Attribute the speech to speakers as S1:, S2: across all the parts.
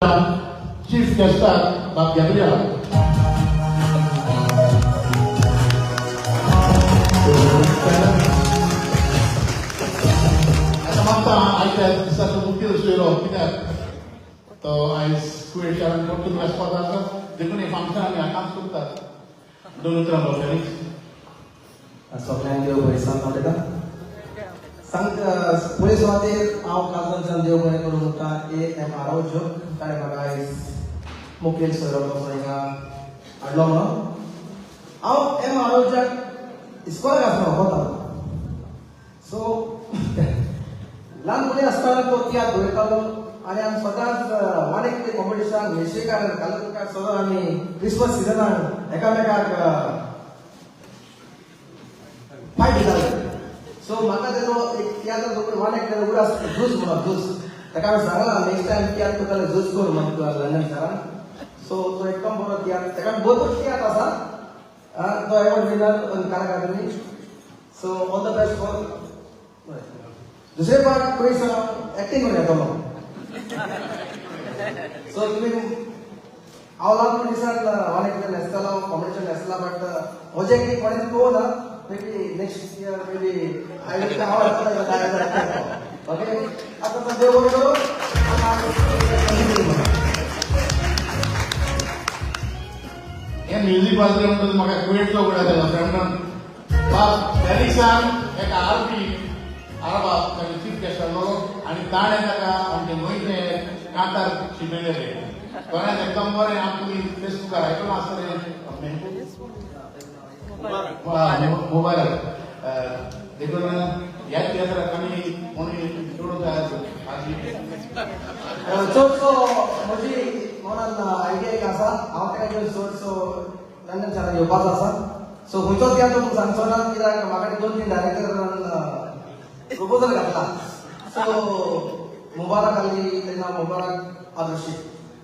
S1: Chief Guestar Bang Gabriel. Semata aikat satu bukil suiro kita. To ais kue jalan waktu belas pada dengan function yang akan sudah. Dulu terang Felix.
S2: Soalnya dia berisam mereka. Sang police वाले आओ काजल संदेव बने को उनका AMRO जो करे बगाइस मुकेश सरोवर बनेगा अडलो ना आओ MRO जब इसको लगा था होता so लहान मुले असताना तो त्या दोघांना आणि आम्ही स्वतःच अनेक ते कॉम्पिटिशन मेशिका कालका स्वतः आम्ही क्रिसमस सीजन एकामेकाक फाईट दिला So maka itu tiada tu mana kita udah jus mana jus. Tapi sekarang next time tiada tu kalau jus kau mana tu London sekarang. So tu ekam baru tiada. Tapi बहुत tiada sah. तो award winner कलाकार ini. So all the best for. दूसरे बार कोई सा acting हो जाता हूँ. So तुम्हें awal pun disana mana kita national competition national but project ini kau ni tu lah. Maybe next year, maybe I will come out with that. Okay? Apa saja boleh tu?
S1: Yang music background tu maka kuat lo berada dalam film. Pak Dalisan, एक RP आरबा कभी chief guest low, आणि ताणे तका आमचे मोहिते कांतार शिमेले रे. कोणा एकदम बरे आमची फेसबुक ऐकून असते अपने मोबाईल देखो ना याद किया था कमी होने थोड़ा सा आजी
S2: so मुझे मोनाल आयडिया का सा आवश्यक है so लंदन चला गया बात सा so हुई तो क्या तो संसोना किया मार्केट दो तीन डायरेक्टर प्रपोजल करता so मुबारक अली लेना मुबारक आदर्शी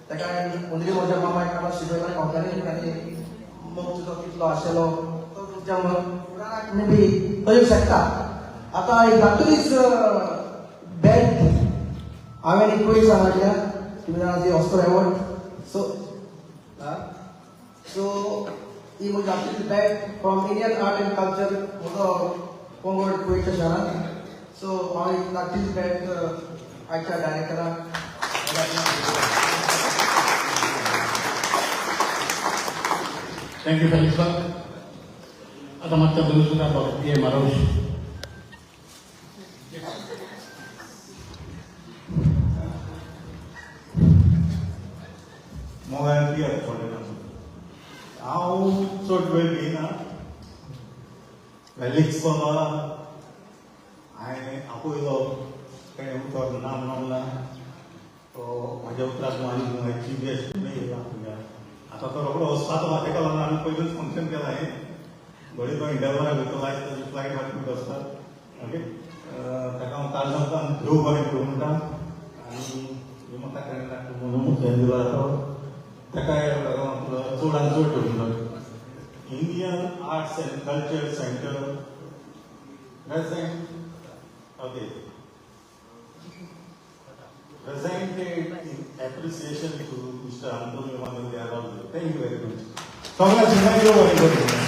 S2: तेकान उन्हीं मजा मामा एक बार शिवेला कंपनी में मौजूद तो कितना आशेलो maybe toyuk sekta आता एक डॉक्टरीज बँक हांवें एक कोई सांगल्या तुम्ही ऑस्कर अवॉर्ड सो ही म्हजी डॉक्टरीज बँक from Indian art and culture म्हजो पंगड कोयच्या शारान सो हांव डॉक्टरीज बँक आयच्या डायरेक्टराक
S1: Thank you Felix Bang. Ada mata dulu sudah bawa dia marus.
S3: Moga dia boleh nak. Aku sort boleh na. Felix pun aku itu kayak untuk nama lah. तो माझ्या उत्तरात माझी GBS नाही आहे आता तो रोकडो वचपाचो वाटे केला ना आम्ही पहिलेच फंक्शन केलं आहे बरी तो इंडियावर घेतो आहे त्याची फ्लाईट वाटत असतात ओके ताका काल सांगता ध्रुव बरें करूं म्हणटा आनी म्हाका ताणें लागता म्हणून दिला तो ताका चडांत चड ठेवलो Indian arts end culture centre present okay presented in appreciation to Mr. Antonio Manuel de Arroyo. Thank you very much. Congratulations, everybody.